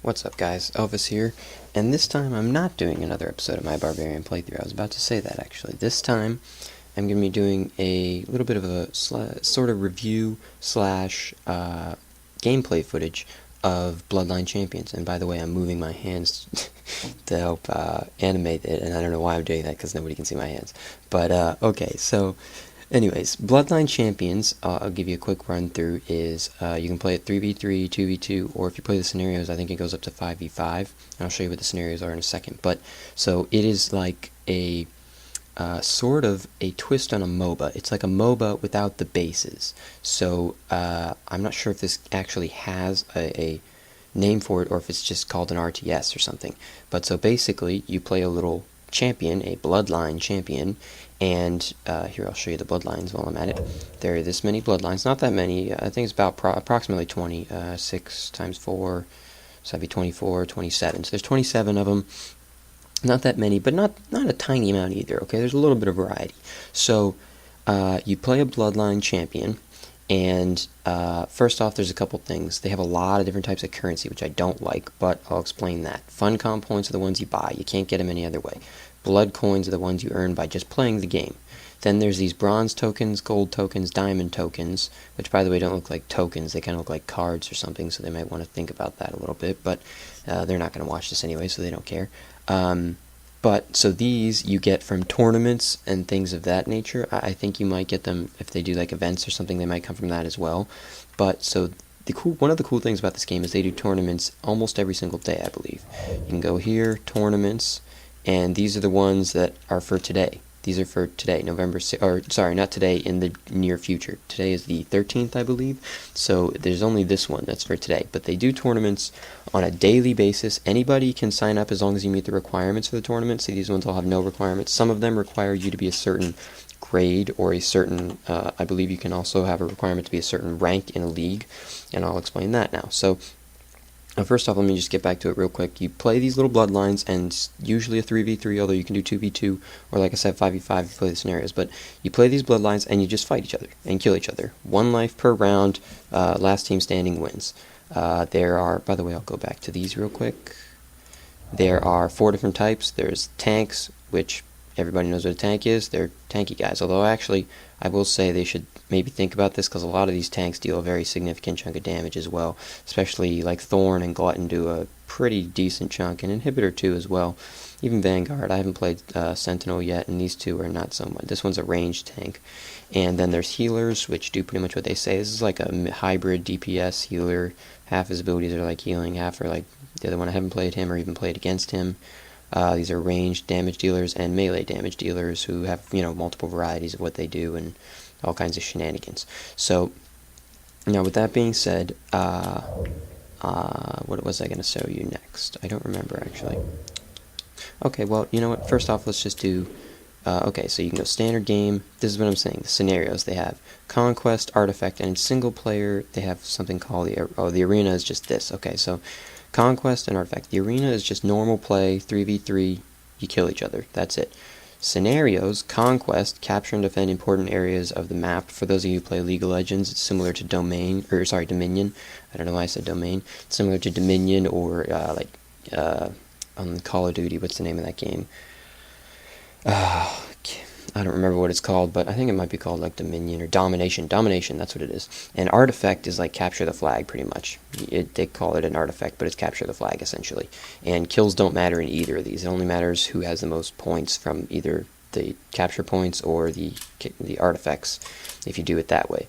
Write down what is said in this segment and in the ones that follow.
What's up guys, Elfis here, and this time I'm not doing another episode of my Barbarian playthrough. I was about to say that actually. This time I'm going to be doing a little bit of a sort of review slash gameplay footage of Bloodline Champions. And by the way, I'm moving my hands to help animate it, and I don't know why I'm doing that because nobody can see my hands. But okay, so anyways, Bloodline Champions, I'll give you a quick run through, is you can play it 3v3, 2v2, or if you play the scenarios, I think it goes up to 5v5, and I'll show you what the scenarios are in a second. But, so it is like a sort of a twist on a MOBA. It's like a MOBA without the bases. So, I'm not sure if this actually has a name for it, or if it's just called an RTS or something. But so basically, you play a little champion, a Bloodline champion, and here I'll show you the bloodlines while I'm at it. There are this many bloodlines, not that many. I think it's about approximately 20. 6 times 4, so that'd be 24, 27. So there's 27 of them. Not that many, but not a tiny amount either. Okay, there's a little bit of variety. So you play a Bloodline champion, and first off, there's a couple things. They have a lot of different types of currency, which I don't like, but I'll explain that. Fun comp points are the ones you buy. You can't get them any other way. Blood coins are the ones you earn by just playing the game. Then there's these bronze tokens, gold tokens, diamond tokens, which by the way don't look like tokens. They kind of look like cards or something, so they might want to think about that a little bit, but they're not going to watch this anyway, so they don't care. But so these you get from tournaments and things of that nature. I think you might get them if they do like events or something. They might come from that as well. But so one of the cool things about this game is they do tournaments almost every single day, I believe. You can go here, tournaments, and these are the ones that are for today. These are for today, November 6th, or sorry, not today, in the near future. Today is the 13th, I believe, so there's only this one that's for today. But they do tournaments on a daily basis. Anybody can sign up as long as you meet the requirements for the tournament. See, these ones all have no requirements. Some of them require you to be a certain grade or a certain, I believe you can also have a requirement to be a certain rank in a league, and I'll explain that now. So, first off, let me just get back to it real quick. You play these little bloodlines, and usually a 3v3, although you can do 2v2, or like I said, 5v5 if you play the scenarios. But you play these bloodlines, and you just fight each other and kill each other. 1 life per round, last team standing wins. There are, by the way, I'll go back to these real quick. There are 4 different types. There's tanks, which everybody knows what a tank is. They're tanky guys, although actually, I will say they should maybe think about this, because a lot of these tanks deal a very significant chunk of damage as well, especially like Thorn and Glutton do a pretty decent chunk, and Inhibitor too as well. Even Vanguard. I haven't played Sentinel yet, and these two are not so much. This one's a ranged tank. And then there's healers, which do pretty much what they say. This is like a hybrid DPS healer. Half his abilities are like healing, half are like the other one. I haven't played him or even played against him. These are ranged damage dealers and melee damage dealers who have, multiple varieties of what they do and all kinds of shenanigans. So, now with that being said, what was I going to show you next? I don't remember, actually. Okay, well, you know what? First off, let's just do... okay, so you can go standard game. This is what I'm saying. The scenarios. They have Conquest, Artifact, and single player, they have something called the Arena is just this. Okay, so Conquest and Artifact. The Arena is just normal play, 3v3, you kill each other. That's it. Scenarios, Conquest, capture and defend important areas of the map. For those of you who play League of Legends, it's similar to Dominion. I don't know why I said Domain. It's similar to Dominion or on Call of Duty. What's the name of that game? I don't remember what it's called, but I think it might be called like Dominion or Domination. Domination, that's what it is. And Artifact is like capture the flag, pretty much. They call it an artifact, but it's capture the flag, essentially. And kills don't matter in either of these. It only matters who has the most points from either the capture points or the artifacts, if you do it that way.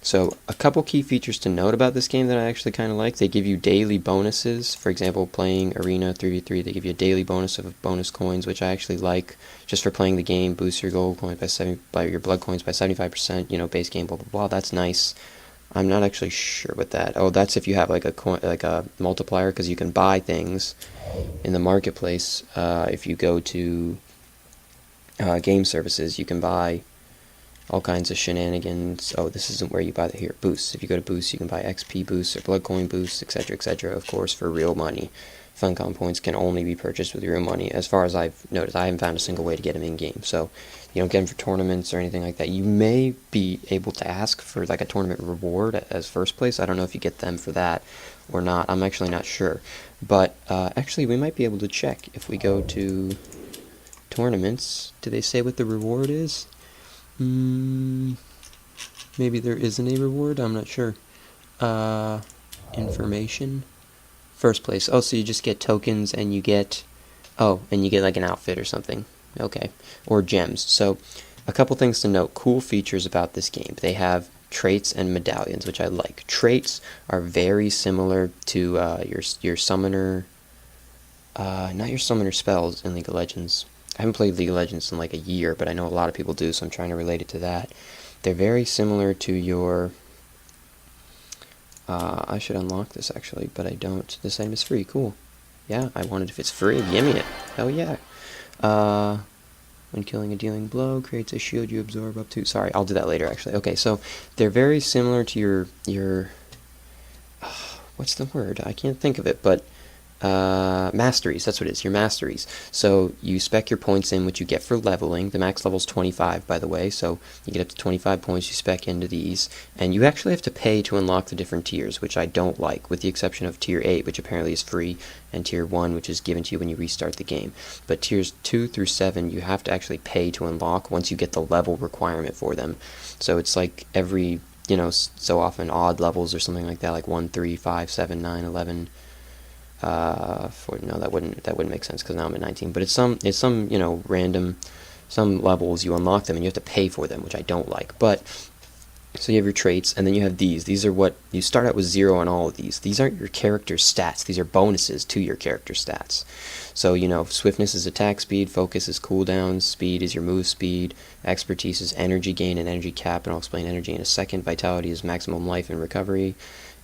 So, a couple key features to note about this game that I actually kind of like. They give you daily bonuses. For example, playing Arena 3v3, they give you a daily bonus of bonus coins, which I actually like. Just for playing the game, boost your gold coins by your blood coins by 75%, base game, blah, blah, blah. That's nice. I'm not actually sure what that... Oh, that's if you have like a multiplier, because you can buy things in the marketplace. If you go to game services, you can buy all kinds of shenanigans. Oh, this isn't where you buy here. Boosts. If you go to boosts, you can buy XP boosts or blood coin boosts, etc., etc., of course, for real money. Funcom points can only be purchased with real money. As far as I've noticed, I haven't found a single way to get them in-game. So you don't get them for tournaments or anything like that. You may be able to ask for like a tournament reward as first place. I don't know if you get them for that or not. I'm actually not sure. But actually, we might be able to check if we go to tournaments. Do they say what the reward is? Maybe there isn't a reward. I'm not sure. Information. First place. Oh, so you just get tokens and you get... Oh, and you get like an outfit or something. Okay. Or gems. So, a couple things to note. Cool features about this game. They have traits and medallions, which I like. Traits are very similar to your summoner... not your summoner spells in League of Legends. I haven't played League of Legends in like a year, but I know a lot of people do, so I'm trying to relate it to that. They're very similar to your... I should unlock this actually, but I don't. This item is free. Cool. Yeah, I want it if it's free. Give me it. Hell yeah. When killing a dealing blow, creates a shield you absorb up to... Sorry, I'll do that later actually. Okay, so they're very similar to your what's the word? I can't think of it, but... masteries, that's what it is, your masteries. So you spec your points in, which you get for leveling. The max level's 25, by the way, so you get up to 25 points, you spec into these, and you actually have to pay to unlock the different tiers, which I don't like, with the exception of tier 8, which apparently is free, and tier 1, which is given to you when you restart the game. But tiers 2 through 7, you have to actually pay to unlock once you get the level requirement for them. So it's like every, so often odd levels or something like that, like 1, 3, 5, 7, 9, 11... no, that wouldn't make sense because now I'm at 19. But it's some random, some levels you unlock them and you have to pay for them, which I don't like. But so you have your traits, and then you have these. These are what you start out with 0 on all of these. These aren't your character's stats. These are bonuses to your character stats. So swiftness is attack speed, focus is cooldown, speed is your move speed, expertise is energy gain and energy cap, and I'll explain energy in a second. Vitality is maximum life and recovery.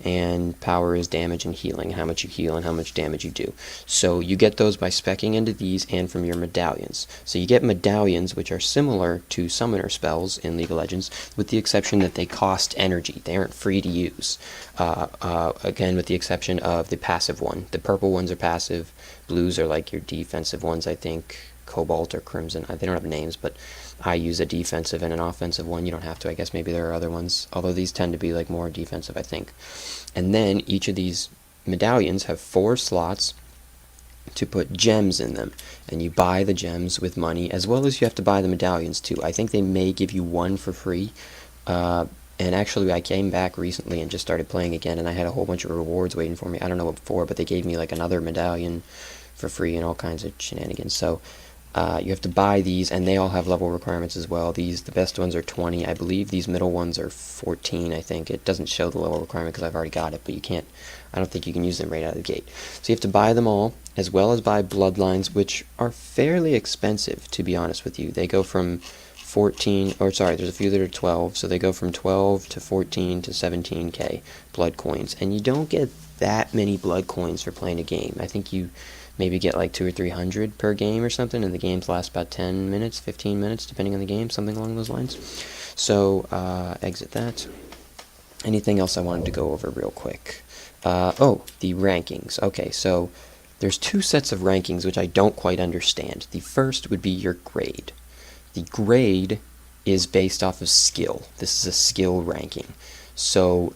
And power is damage and healing, how much you heal and how much damage you do. So you get those by speccing into these and from your medallions. So you get medallions, which are similar to summoner spells in League of Legends, with the exception that they cost energy. They aren't free to use. Again, with the exception of the passive one. The purple ones are passive. Blues are like your defensive ones, I think. Cobalt or Crimson. They don't have names, but I use a defensive and an offensive one. You don't have to. I guess maybe there are other ones, although these tend to be like more defensive, I think. And then each of these medallions have 4 slots to put gems in them, and you buy the gems with money, as well as you have to buy the medallions too. I think they may give you one for free. And actually, I came back recently and just started playing again, and I had a whole bunch of rewards waiting for me. I don't know what for, but they gave me like another medallion for free and all kinds of shenanigans. So you have to buy these, and they all have level requirements as well. The best ones are 20, I believe. These middle ones are 14, I think. It doesn't show the level requirement because I've already got it, but you can't. I don't think you can use them right out of the gate. So you have to buy them all, as well as buy Bloodlines, which are fairly expensive, to be honest with you. They go from 14, or sorry, there's a few that are 12, so they go from 12 to 14 to 17k blood coins, and you don't get that many blood coins for playing a game. I think you maybe get like 200 or 300 per game or something, and the games last about 10 minutes, 15 minutes, depending on the game, something along those lines. So, exit that. Anything else I wanted to go over real quick? Oh, the rankings. Okay, so there's 2 sets of rankings which I don't quite understand. The first would be your grade. The grade is based off of skill. This is a skill ranking. So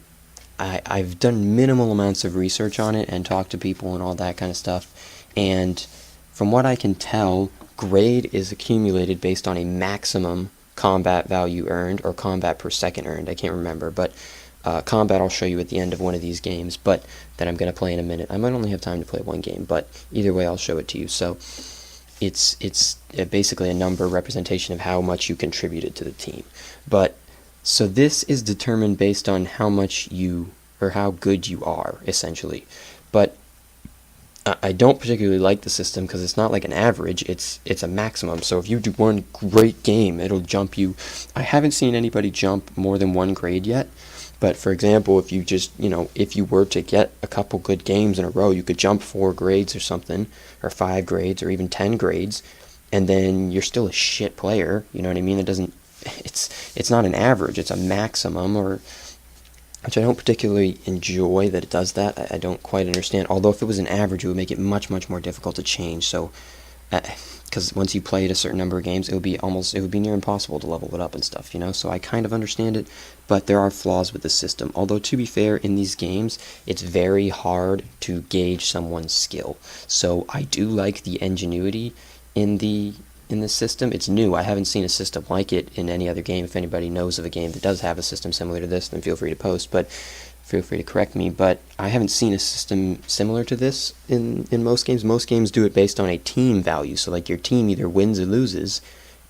I've done minimal amounts of research on it and talked to people and all that kind of stuff. And from what I can tell, grade is accumulated based on a maximum combat value earned, or combat per second earned. I can't remember, but combat I'll show you at the end of one of these games, but that I'm going to play in a minute. I might only have time to play one game, but either way I'll show it to you. So it's basically a number representation of how much you contributed to the team. But so this is determined based on how much you, or how good you are, essentially. But I don't particularly like the system because it's not like an average, it's a maximum. So if you do one great game, it'll jump you. I haven't seen anybody jump more than 1 grade yet, but for example, if you just, if you were to get a couple good games in a row, you could jump 4 grades or something, or 5 grades, or even 10 grades, and then you're still a shit player, you know what I mean? It doesn't, it's not an average, it's a maximum, or which I don't particularly enjoy that it does that. I don't quite understand. Although if it was an average, it would make it much, much more difficult to change. So, because once you played a certain number of games, it would be near impossible to level it up and stuff, you know? So I kind of understand it, but there are flaws with the system. Although, to be fair, in these games, it's very hard to gauge someone's skill. So I do like the ingenuity in the system. It's new. I haven't seen a system like it in any other game. If anybody knows of a game that does have a system similar to this, then feel free to post, but feel free to correct me. But I haven't seen a system similar to this in most games. Most games do it based on a team value. So like your team either wins or loses,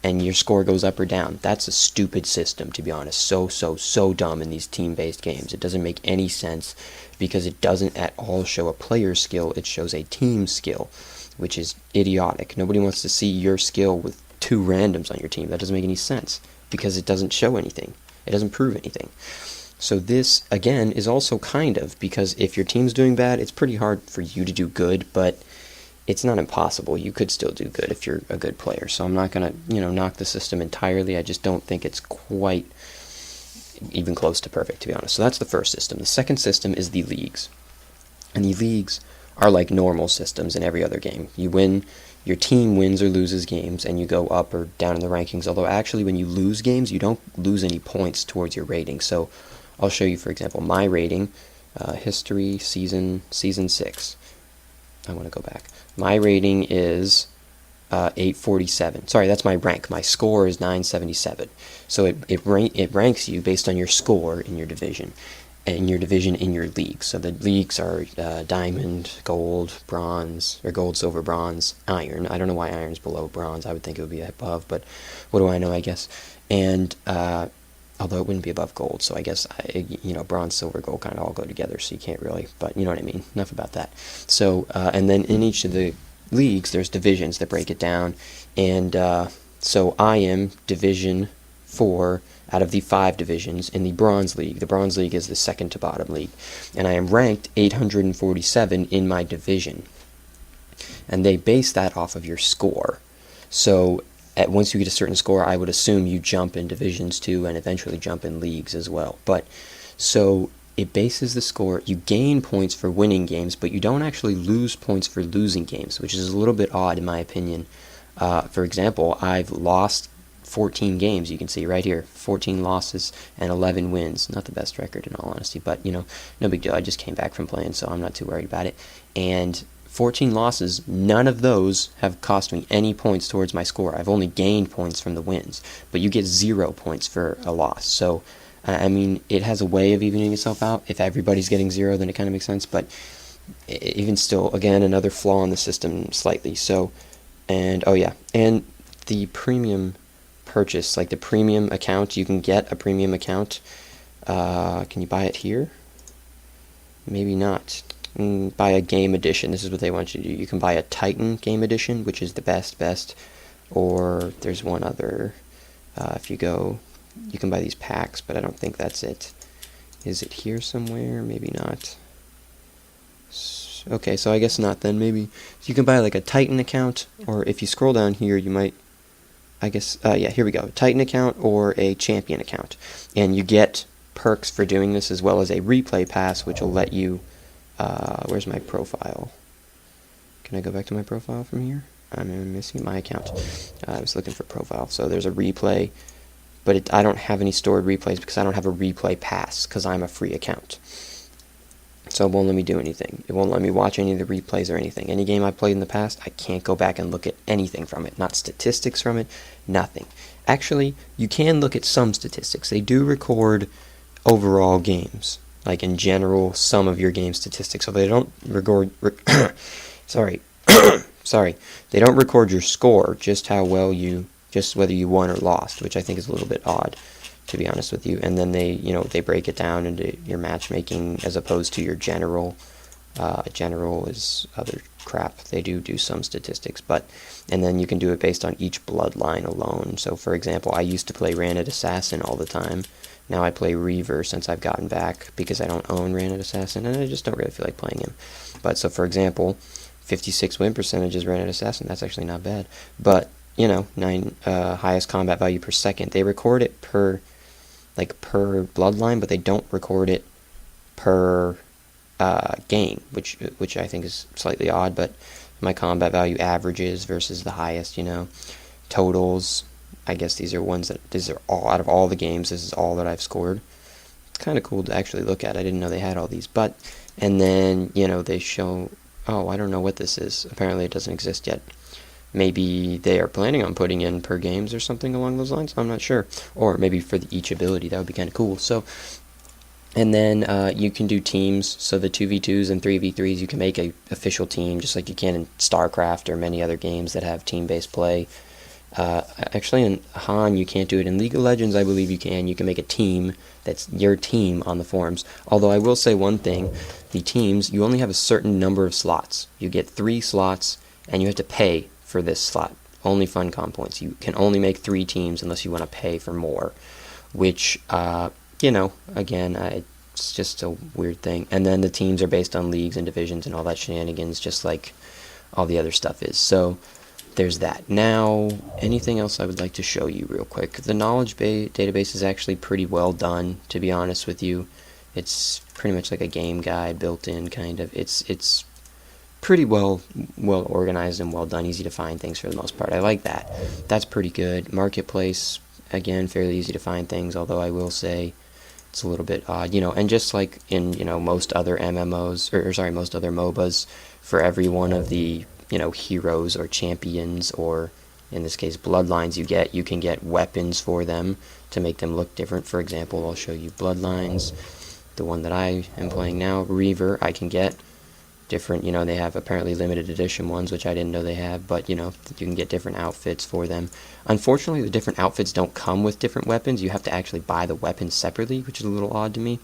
and your score goes up or down. That's a stupid system, to be honest. So dumb in these team-based games. It doesn't make any sense because it doesn't at all show a player's skill. It shows a team skill, which is idiotic. Nobody wants to see your skill with two randoms on your team. That doesn't make any sense because it doesn't show anything. It doesn't prove anything. So this, again, is also kind of, because if your team's doing bad, it's pretty hard for you to do good, but it's not impossible. You could still do good if you're a good player. So I'm not going to, knock the system entirely. I just don't think it's quite even close to perfect, to be honest. So that's the first system. The second system is the leagues. And the leagues are like normal systems in every other game. You win, your team wins or loses games, and you go up or down in the rankings. Although actually when you lose games, you don't lose any points towards your rating. So I'll show you, for example, my rating, history, season 6. I want to go back. My rating is 847. Sorry, that's my rank. My score is 977. So it ranks you based on your score in your division, and your division in your league. So the leagues are diamond, gold, bronze, or gold, silver, bronze, iron. I don't know why iron's below bronze. I would think it would be above, but what do I know, I guess. And although it wouldn't be above gold, so I guess, bronze, silver, gold kind of all go together, so you can't really, but you know what I mean. Enough about that. So, and then in each of the leagues, there's divisions that break it down, and so I am Division 4 out of the 5 divisions in the Bronze League. The Bronze League is the second to bottom league, and I am ranked 847 in my division, and they base that off of your score. So once you get a certain score, I would assume you jump in divisions too, and eventually jump in leagues as well. But so it bases the score. You gain points for winning games, but you don't actually lose points for losing games, which is a little bit odd in my opinion. For example, I've lost 14 games. You can see right here, 14 losses and 11 wins. Not the best record in all honesty, but no big deal. I just came back from playing, so I'm not too worried about it. And 14 losses, none of those have cost me any points towards my score. I've only gained points from the wins, but you get 0 points for a loss. So, I mean, it has a way of evening itself out. If everybody's getting 0, then it kind of makes sense, but even still, again, another flaw in the system slightly. So, and, oh yeah, and the premium purchase, like the premium account, you can get a premium account. Can you buy it here? Maybe not. Buy a game edition. This is what they want you to do. You can buy a Titan game edition, which is the best, or there's one other. If you go, you can buy these packs, but I don't think that's it. Is it here somewhere? Maybe not. Okay, so I guess not then. Maybe you can buy like a Titan account, or if you scroll down here, you might, I guess, yeah, here we go. Titan account or a champion account, and you get perks for doing this, as well as a replay pass, which will let you. Where's my profile? Can I go back to my profile from here? I'm missing my account. I was looking for profile. So there's a replay, but I don't have any stored replays because I don't have a replay pass because I'm a free account. So it won't let me do anything. It won't let me watch any of the replays or anything. Any game I played in the past, I can't go back and look at anything from it. Not statistics from it, nothing. Actually, you can look at some statistics. They do record overall games. Like in general, some of your game statistics. So they don't record. Sorry, they don't record your score, just how well just whether you won or lost, which I think is a little bit odd, to be honest with you. And then they break it down into your matchmaking as opposed to your general. General is other crap. They do some statistics, and then you can do it based on each bloodline alone. So, for example, I used to play Ranid Assassin all the time. Now I play Reaver since I've gotten back because I don't own Ranid Assassin, and I just don't really feel like playing him. But, so for example, 56 win percentage is Ranid Assassin. That's actually not bad. But, 9 highest combat value per second. They record it per bloodline, but they don't record it per game, which I think is slightly odd, but my combat value averages versus the highest, totals. I guess these are all out of all the games. This is all that I've scored. It's kind of cool to actually look at. I didn't know they had all these, and then they show. Oh, I don't know what this is. Apparently, it doesn't exist yet. Maybe they are planning on putting in per games or something along those lines. I'm not sure. Or maybe for each ability, that would be kind of cool. So, and then you can do teams. So the 2v2s and 3v3s, you can make a official team, just like you can in StarCraft or many other games that have team-based play. Actually, in Han, you can't do it. In League of Legends, I believe you can. You can make a team that's your team on the forums. Although I will say one thing, the teams, you only have a certain number of slots. You get 3 slots, and you have to pay for this slot. Only FunCon points. You can only make 3 teams unless you want to pay for more, which, again, it's just a weird thing. And then the teams are based on leagues and divisions and all that shenanigans, just like all the other stuff is. So there's that. Now, anything else I would like to show you real quick? The knowledge database is actually pretty well done, to be honest with you. It's pretty much like a game guide built in, kind of. It's pretty well organized and well done, easy to find things for the most part. I like that. That's pretty good. Marketplace, again, fairly easy to find things, although I will say it's a little bit odd, and just like in, most other MMOs, or most other MOBAs, for every one of the, heroes or champions, or in this case bloodlines you can get weapons for them to make them look different. For example, I'll show you Bloodlines. The one that I am playing now, Reaver, I can get different, they have apparently limited edition ones, which I didn't know they have, but, you can get different outfits for them. Unfortunately, the different outfits don't come with different weapons. You have to actually buy the weapons separately, which is a little odd to me.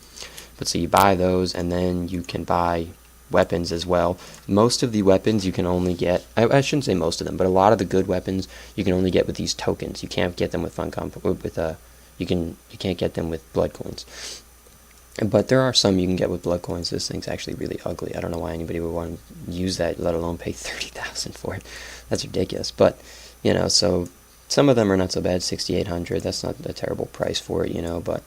But so you buy those, and then you can buy weapons as well. Most of the weapons you can only get, I shouldn't say most of them, but a lot of the good weapons you can only get with these tokens. You can't get them with you can't get them with blood coins. But there are some you can get with blood coins. This thing's actually really ugly. I don't know why anybody would want to use that, let alone pay $30,000 for it. That's ridiculous. But, so some of them are not so bad. 6,800. That's not a terrible price for it, But,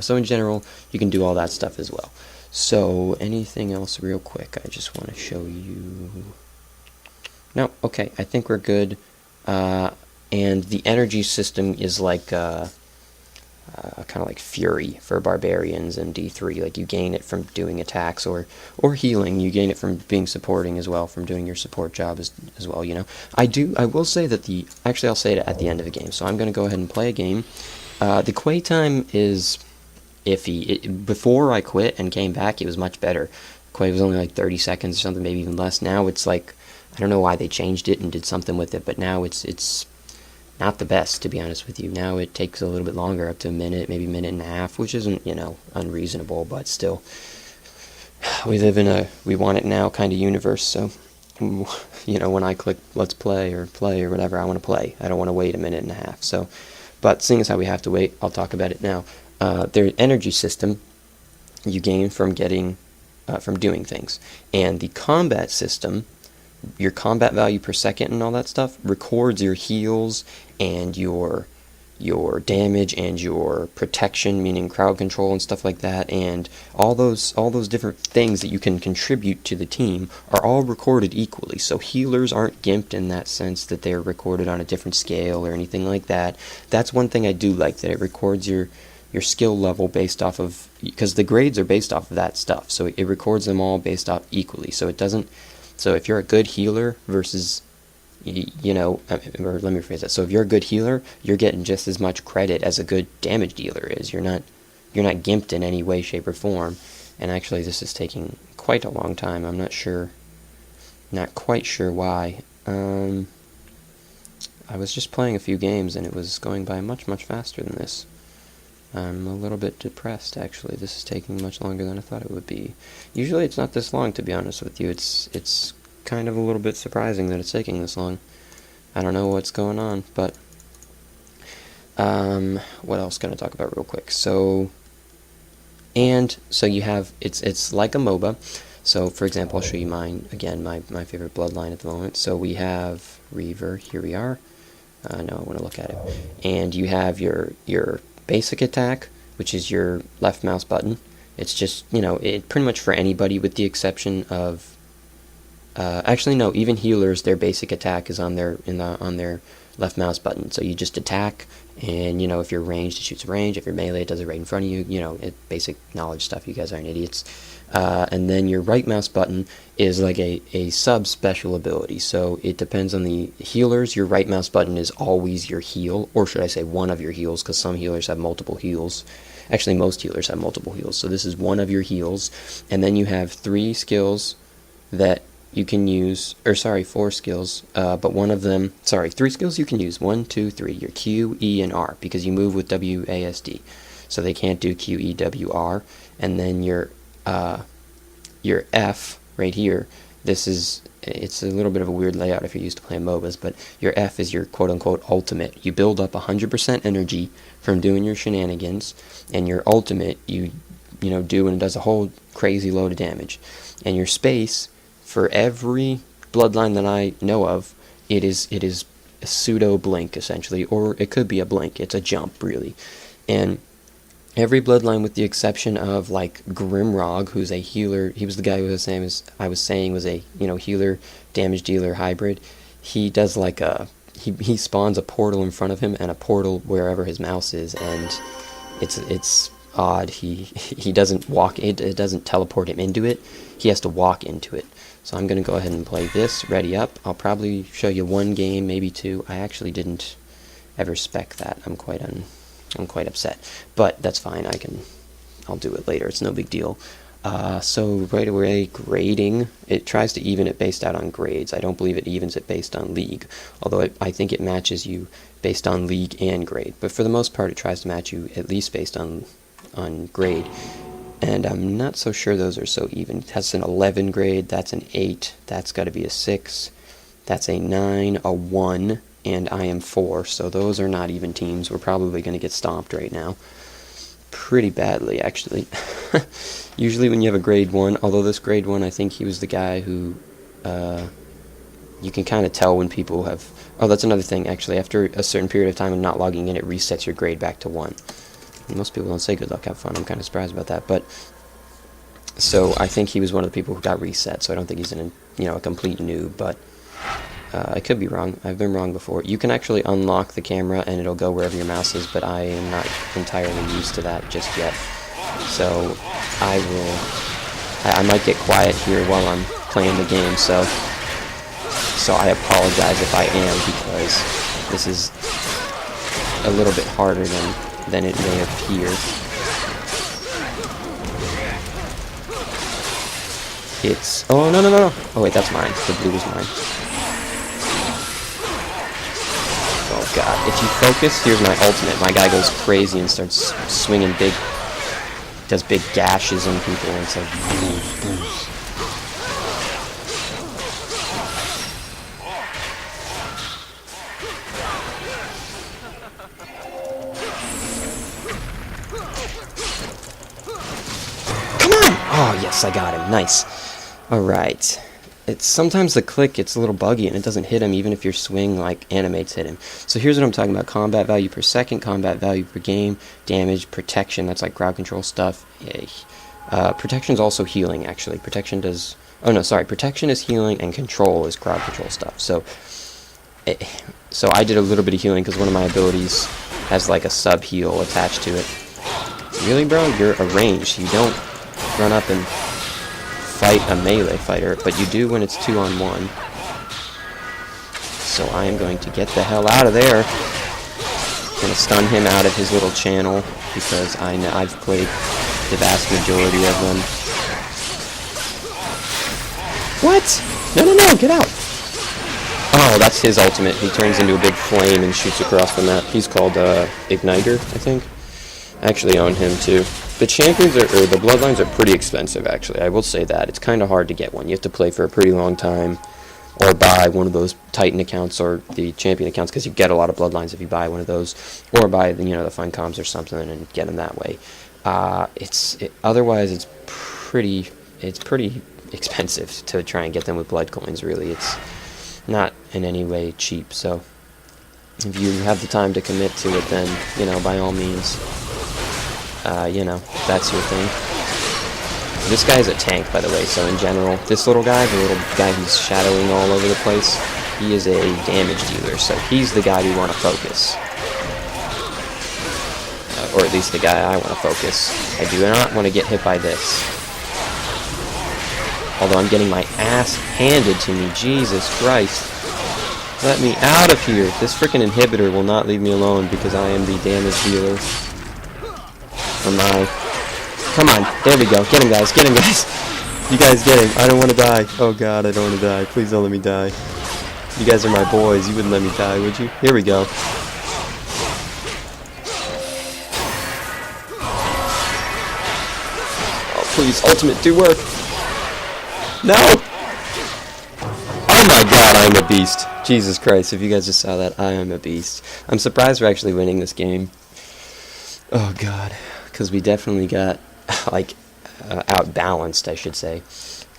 so in general, you can do all that stuff as well. So anything else real quick? I just want to show you. No, okay. I think we're good. And the energy system is like kind of like Fury for barbarians and D3. Like you gain it from doing attacks or healing. You gain it from being supporting as well, from doing your support job as well. I will say that I'll say it at the end of the game. So I'm going to go ahead and play a game. The quay time is iffy. Before I quit and came back, it was much better. Quay was only like 30 seconds or something, maybe even less. Now it's like, I don't know why they changed it and did something with it, but now it's not the best, to be honest with you. Now it takes a little bit longer, up to a minute, maybe a minute and a half, which isn't, unreasonable, but still. We live in we want it now kind of universe, so, when I click let's play or whatever, I want to play. I don't want to wait a minute and a half, so. But seeing as how we have to wait, I'll talk about it now. Their energy system you gain from doing things. And the combat system, your combat value per second and all that stuff, records your heals and your damage and your protection, meaning crowd control and stuff like that, and all those different things that you can contribute to the team are all recorded equally. So healers aren't gimped in that sense that they're recorded on a different scale or anything like that. That's one thing I do like, that it records your skill level based off of, because the grades are based off of that stuff, so it records them all based off equally. So it doesn't. So if you're a good healer versus, or let me rephrase that. So if you're a good healer, you're getting just as much credit as a good damage dealer is. You're not gimped in any way, shape, or form. And actually, this is taking quite a long time. I'm not quite sure why. I was just playing a few games and it was going by much, much faster than this. I'm a little bit depressed, actually. This is taking much longer than I thought it would be. Usually it's not this long, to be honest with you. It's kind of a little bit surprising that it's taking this long. I don't know what's going on, but what else can I talk about real quick? So you have, it's like a MOBA. So, for example, I'll show you mine, again, my favorite Bloodline at the moment. So we have Reaver, here we are. No, I want to look at it. And you have your basic attack, which is your left mouse button, It's just, you know, it pretty much for anybody with the exception of actually no, even healers, their basic attack is on their left mouse button. So you just attack, and you know, if you're ranged, it shoots range. If you're melee, it does it right in front of you. You know, basic knowledge stuff. You guys aren't idiots. And then your right mouse button is like a sub special ability. So it depends on the healers. Your right mouse button is always your heal, or should I say one of your heals, because some healers have multiple heals. Actually, most healers have multiple heals. So this is one of your heals, and then you have 3 skills that you can use, or sorry, 4 skills, but one of them, sorry, 3 skills you can use, 1, 2, 3, your Q, E, and R, because you move with WASD, so they can't do Q, E, W, R, and then your F, right here, it's a little bit of a weird layout if you're used to playing MOBAs, but your F is your quote-unquote ultimate. You build up 100% energy from doing your shenanigans, and your ultimate, you know, do, and it does a whole crazy load of damage. And your space, for every bloodline that I know of, it is a pseudo blink essentially, or it could be a blink. It's a jump really, and every bloodline with the exception of like Grimrog, who's a healer. He was the guy who was saying was a, you know, healer damage dealer hybrid. He does like he spawns a portal in front of him and a portal wherever his mouse is, and it's odd. He doesn't walk. It doesn't teleport him into it. He has to walk into it. So I'm going to go ahead and play this, ready up. I'll probably show you 1 game, maybe 2. I actually didn't ever spec that. I'm quite upset. But that's fine, I'll do it later, it's no big deal. So right away, grading, it tries to even it based out on grades. I don't believe it evens it based on league, although I think it matches you based on league and grade. But for the most part, it tries to match you at least based on grade. And I'm not so sure those are so even. It has an 11 grade, that's an 8, that's got to be a 6, that's a 9, a 1, and I am 4, so those are not even teams. We're probably going to get stomped right now. Pretty badly, actually. Usually when you have a grade 1, although this grade 1, I think he was the guy who, you can kind of tell when people have, oh, that's another thing, actually. After a certain period of time of not logging in, it resets your grade back to 1. Most people don't say good luck, have fun. I'm kind of surprised about that. But so I think he was one of the people who got reset. So I don't think he's a complete noob. But I could be wrong. I've been wrong before. You can actually unlock the camera and it'll go wherever your mouse is. But I am not entirely used to that just yet. So I might get quiet here while I'm playing the game. So I apologize if I am, because this is a little bit harder than it may appear. It's... Oh, no. Oh, wait, that's mine. The blue is mine. Oh, God. If you focus, here's my ultimate. My guy goes crazy and starts swinging big... Does big gashes on people, and it's like... Boom, boom. Oh, yes, I got him. Nice. Alright. It's sometimes the click gets a little buggy and it doesn't hit him even if your swing like animates hit him. So here's what I'm talking about. Combat value per second, combat value per game, damage, protection, that's like crowd control stuff. Yay. Protection's also healing, actually. Protection does... Oh, no, sorry. Protection is healing and control is crowd control stuff. So I did a little bit of healing because one of my abilities has like a sub-heal attached to it. Really, bro? You're a ranged. You don't run up and fight a melee fighter, but you do when it's 2-on-1. So I am going to get the hell out of there. I'm going to stun him out of his little channel, because I know I've played the vast majority of them. What? No, get out! Oh, that's his ultimate. He turns into a big flame and shoots across the map. He's called Igniter, I think. I actually own him too. The champions or the bloodlines are pretty expensive, actually. I will say that. It's kind of hard to get one. You have to play for a pretty long time, or buy one of those Titan accounts or the champion accounts, because you get a lot of bloodlines if you buy one of those, or buy the fun comms or something and get them that way. Otherwise, it's pretty expensive to try and get them with blood coins. Really, it's not in any way cheap. So if you have the time to commit to it, then by all means. That's your thing. This guy's a tank, by the way, so in general, this little guy, the little guy who's shadowing all over the place, he is a damage dealer, so he's the guy we want to focus. Or at least the guy I want to focus. I do not want to get hit by this. Although I'm getting my ass handed to me, Jesus Christ. Let me out of here! This frickin' inhibitor will not leave me alone because I am the damage dealer. Or my... Come on, there we go. Get him, guys. Get him, guys. You guys get him. I don't want to die. Oh, God, I don't want to die. Please don't let me die. You guys are my boys. You wouldn't let me die, would you? Here we go. Oh, please, ultimate, do work. No! Oh, my God, I'm a beast. Jesus Christ, if you guys just saw that, I am a beast. I'm surprised we're actually winning this game. Oh, God. Because we definitely got... like, outbalanced, I should say.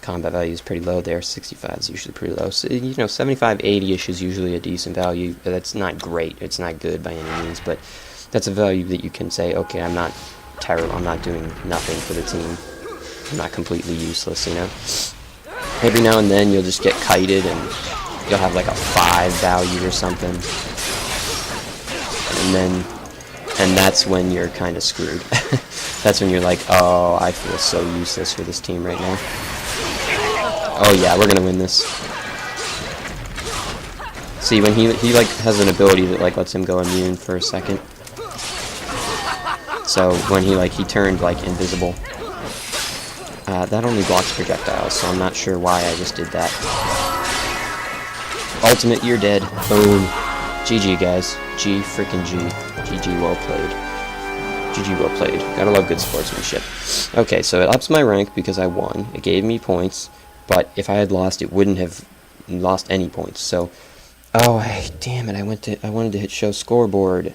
Combat value is pretty low there. 65 is usually pretty low. So, you know, 75, 80-ish is usually a decent value. That's not great. It's not good by any means, but that's a value that you can say, okay, I'm not terrible. I'm not doing nothing for the team. I'm not completely useless, you know. Every now and then you'll just get kited and you'll have like a 5 value or something. And that's when you're kind of screwed. That's when you're like, oh, I feel so useless for this team right now. Oh yeah, we're gonna win this. See, when he like has an ability that like lets him go immune for a second. So when he turned like invisible. That only blocks projectiles, so I'm not sure why I just did that. Ultimate, you're dead. Boom. GG, guys. G freaking G. GG, well played. GG, well played. Gotta love good sportsmanship. Okay, so it ups my rank because I won. It gave me points, but if I had lost, it wouldn't have lost any points. So, oh, hey, damn it! I wanted to hit show scoreboard.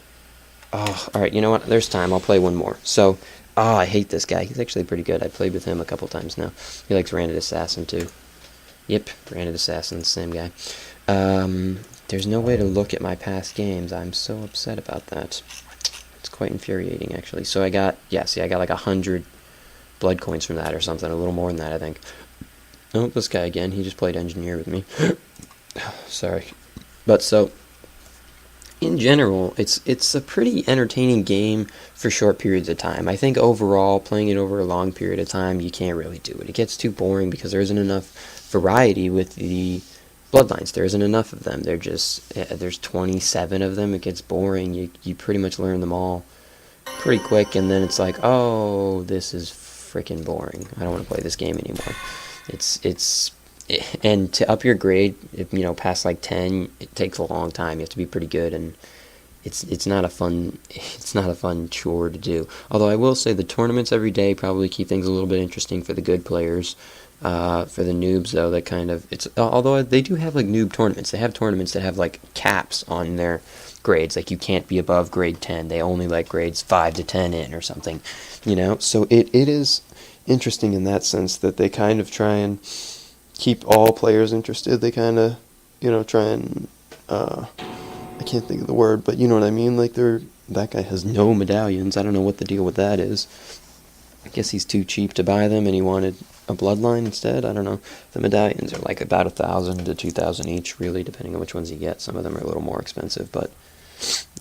Oh, all right. You know what? There's time. I'll play one more. So, oh, I hate this guy. He's actually pretty good. I played with him a couple times now. He likes Branded Assassin too. Yep, Branded Assassin, the same guy. There's no way to look at my past games. I'm so upset about that. It's quite infuriating, actually. So I got, yeah, see, I got like 100 blood coins from that or something. A little more than that, I think. Oh, this guy again. He just played engineer with me. Sorry. But so, in general, it's a pretty entertaining game for short periods of time. I think overall, playing it over a long period of time, you can't really do it. It gets too boring because there isn't enough variety with the Bloodlines. There isn't enough of them. They're just, there's 27 of them. It gets boring. You pretty much learn them all pretty quick, and then it's like, oh, this is freaking boring. I don't want to play this game anymore. And to up your grade, you know, past like 10, it takes a long time. You have to be pretty good, and it's not a fun chore to do. Although I will say the tournaments every day probably keep things a little bit interesting for the good players. For the noobs, though, that kind of, although they do have like noob tournaments. They have tournaments that have like caps on their grades, like you can't be above grade 10. They only let grades 5 to 10 in or something, you know. So it is interesting in that sense that they kind of try and keep all players interested. They kind of, you know, try and I can't think of the word, but you know what I mean. Like that guy has no medallions. I don't know what the deal with that is. I guess he's too cheap to buy them, and he wanted a Bloodline instead. I don't know. The medallions are like about 1,000 to 2,000 each, really, depending on which ones you get. Some of them are a little more expensive, but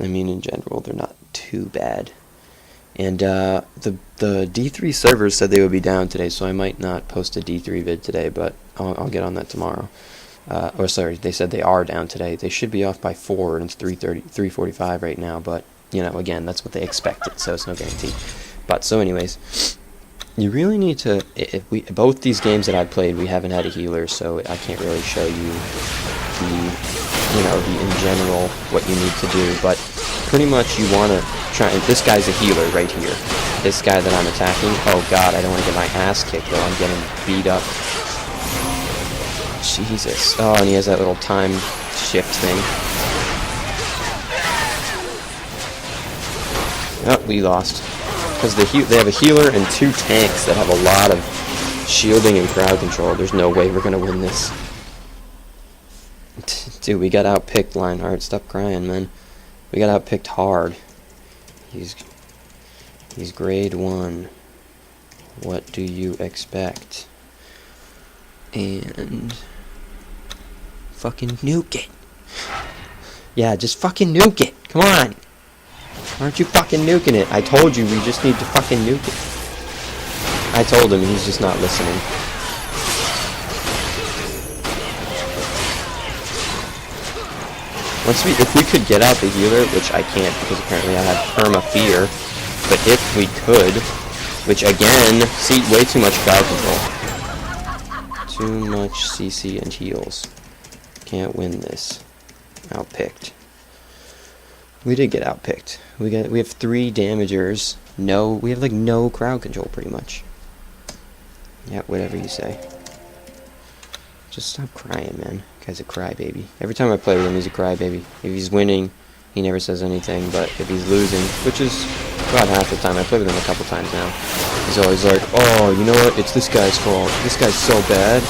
I mean, in general, they're not too bad. And the D3 servers said they would be down today, so I might not post a D3 vid today, but I'll get on that tomorrow. Or sorry, they said they are down today. They should be off by 4, and it's 3:45 right now. But you know, again, that's what they expected, so it's no guarantee. But so, anyways, you really need to. Both these games that I've played, we haven't had a healer, so I can't really show you the in general what you need to do. But pretty much, you want to try. This guy's a healer right here. This guy that I'm attacking. Oh God, I don't want to get my ass kicked though. I'm getting beat up. Jesus. Oh, and he has that little time shift thing. Oh, we lost. Because they have a healer and 2 tanks that have a lot of shielding and crowd control. There's no way we're going to win this. Dude, we got outpicked, Lionheart. Stop crying, man. We got outpicked hard. He's grade 1. What do you expect? And fucking nuke it. Yeah, just fucking nuke it. Come on. Aren't you fucking nuking it? I told you we just need to fucking nuke it. I told him, he's just not listening. If we could get out the healer, which I can't because apparently I have perma fear, but if we could, which again, see, way too much crowd control. Too much CC and heals. Can't win this. Outpicked. We did get outpicked. We have 3 damagers. We have like no crowd control pretty much. Yeah, whatever you say. Just stop crying, man. Guy's a crybaby. Every time I play with him, he's a crybaby. If he's winning, he never says anything, but if he's losing, which is about half the time, I played with him a couple times now, he's always like, oh, you know what, it's this guy's fault. This guy's so bad.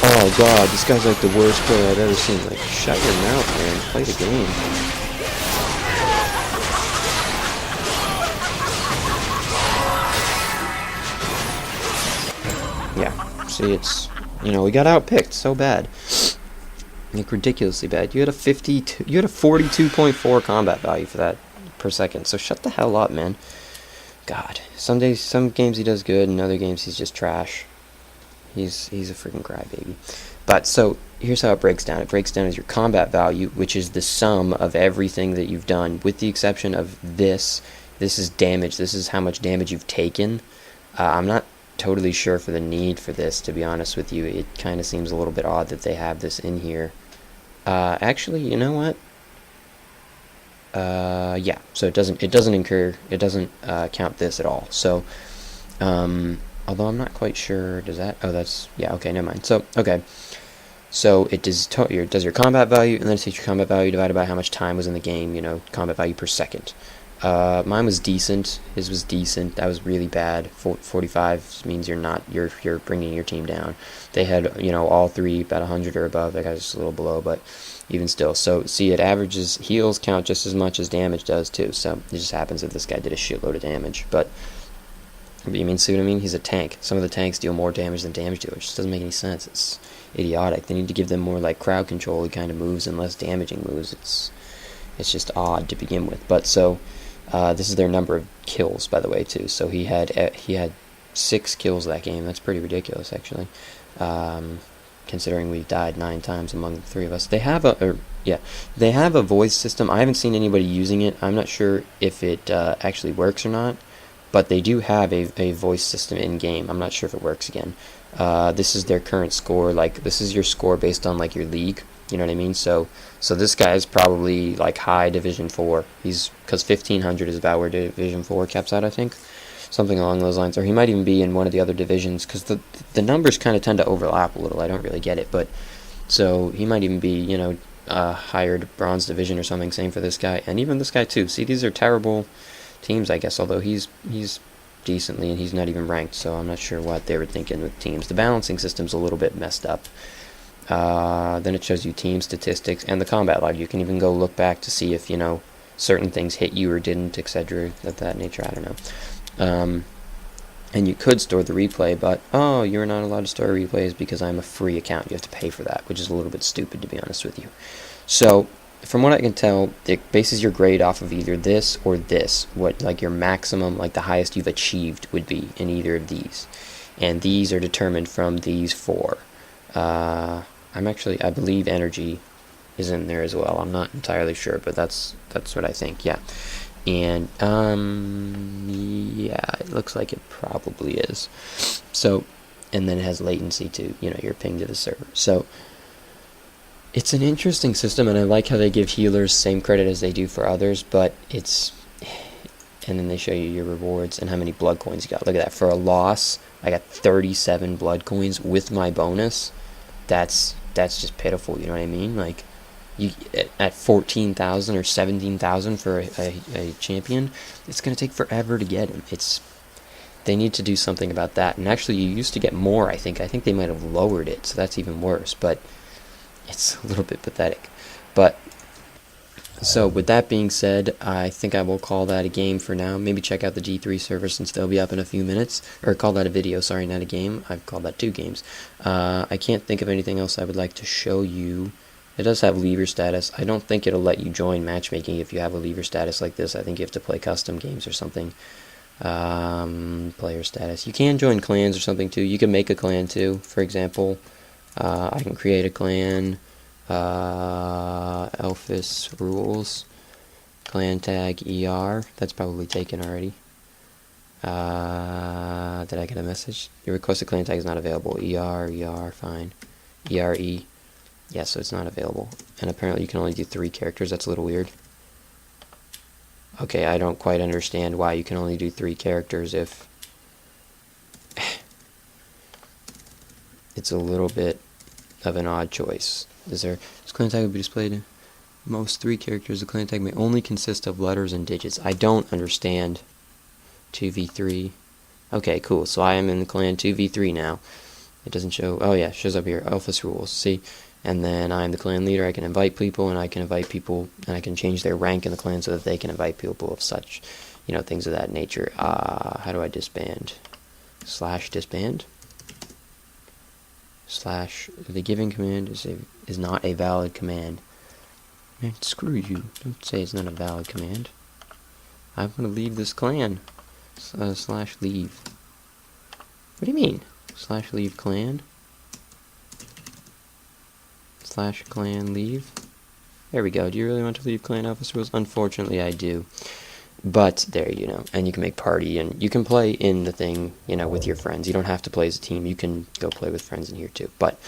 Oh god, this guy's like the worst player I've ever seen. Like, shut your mouth, man. Play the game. Yeah, see, it's, you know, we got outpicked so bad. Like, ridiculously bad. You had a 42.4 combat value for that per second, so shut the hell up, man. God, some games he does good, and other games he's just trash. He's a freaking crybaby. But, so, here's how it breaks down. It breaks down as your combat value, which is the sum of everything that you've done, with the exception of this. This is damage. This is how much damage you've taken. I'm not totally sure for the need for this, to be honest with you. It kind of seems a little bit odd that they have this in here. Actually, you know what? Yeah, so it doesn't count this at all. So, although I'm not quite sure, does that, oh, that's, yeah, okay, never mind. So, okay, so it does your combat value, and then it takes your combat value divided by how much time was in the game, you know, combat value per second. Mine was decent, his was decent, that was really bad. 45 means you're bringing your team down. They had, you know, all 3 about 100 or above. That guy's just a little below, but even still. So, see, it averages, heals count just as much as damage does, too. So, it just happens that this guy did a shitload of damage. But you see what I mean? He's a tank. Some of the tanks deal more damage than damage do. It just doesn't make any sense. It's idiotic. They need to give them more, like, crowd control kind of moves and less damaging moves. It's just odd to begin with. But, so, this is their number of kills, by the way, too. So, he had 6 kills that game. That's pretty ridiculous, actually. Considering we died 9 times among the 3 of us. They have a voice system. I haven't seen anybody using it. I'm not sure if it actually works or not, but they do have a voice system in game. I'm not sure if it works again. This is their current score. Like, this is your score based on like your league. You know what I mean? So this guy is probably like high Division 4. Because 1500 is about where Division 4 caps out, I think. Something along those lines, or he might even be in one of the other divisions, because the numbers kind of tend to overlap a little. I don't really get it, but so he might even be, you know, higher bronze division or something. Same for this guy, and even this guy too. See, these are terrible teams, I guess. Although he's decently, and he's not even ranked, so I'm not sure what they were thinking with teams. The balancing system's a little bit messed up. Then it shows you team statistics and the combat log. You can even go look back to see if, you know, certain things hit you or didn't, etc. Of that nature. I don't know. And you could store the replay, but you're not allowed to store replays because I'm a free account. You have to pay for that, which is a little bit stupid, to be honest with you. So, from what I can tell, it bases your grade off of either this or this. What, like, your maximum, like the highest you've achieved would be in either of these. And these are determined from these 4. I believe energy is in there as well. I'm not entirely sure, but that's what I think. Yeah. And yeah, it looks like it probably is. So, and then it has latency to, you know, your ping to the server. So it's an interesting system, and I like how they give healers same credit as they do for others, but it's, and then they show you your rewards and how many blood coins you got. Look at that. For a loss, I got 37 blood coins with my bonus. That's just pitiful, you know what I mean? Like, you at 14,000 or 17,000 for a champion, it's going to take forever to get him. They need to do something about that. And actually, you used to get more, I think. I think they might have lowered it, so that's even worse. But it's a little bit pathetic. But So with that being said, I think I will call that a game for now. Maybe check out the G3 server since they'll be up in a few minutes. Or call that a video, sorry, not a game. I've called that 2 games. I can't think of anything else I would like to show you. It does have lever status. I don't think it'll let you join matchmaking if you have a lever status like this. I think you have to play custom games or something. Player status. You can join clans or something too. You can make a clan too. For example, I can create a clan. Elfis rules, clan tag ER, that's probably taken already. Did I get a message? Your requested clan tag is not available. ER, fine. ERE, yeah, so it's not available. And apparently you can only do 3 characters, that's a little weird. Okay, I don't quite understand why you can only do 3 characters if... It's a little bit of an odd choice. This clan tag will be displayed in most 3 characters. The clan tag may only consist of letters and digits. I don't understand 2v3. Okay, cool. So I am in the clan 2v3 now. It doesn't show. Oh yeah, it shows up here. Elfis rules. See, and then I'm the clan leader. I can invite people, and I can invite people, and I can change their rank in the clan so that they can invite people of such, things of that nature. How do I disband? /disband. The given command is not a valid command. Man, screw you. Don't say it's not a valid command. I'm going to leave this clan. /leave. What do you mean? /leave clan? /clan leave? There we go. Do you really want to leave clan Elfis rules? Unfortunately, I do. But there, and you can make party, and you can play in the thing, with your friends. You don't have to play as a team. You can go play with friends in here too. But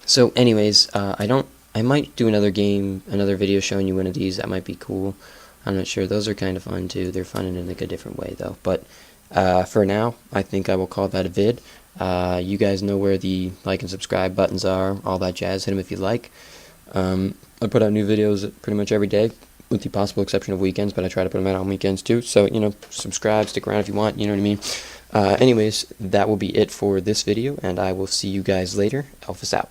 so, anyways, I might do another video showing you one of these. That might be cool. I'm not sure. Those are kind of fun too. They're fun in a different way though. But for now, I think I will call that a vid. You guys know where the like and subscribe buttons are. All that jazz. Hit them if you like. I put out new videos pretty much every day, with the possible exception of weekends, but I try to put them out on weekends too. So, subscribe, stick around if you want, you know what I mean? Anyways, that will be it for this video, and I will see you guys later. Elfis out.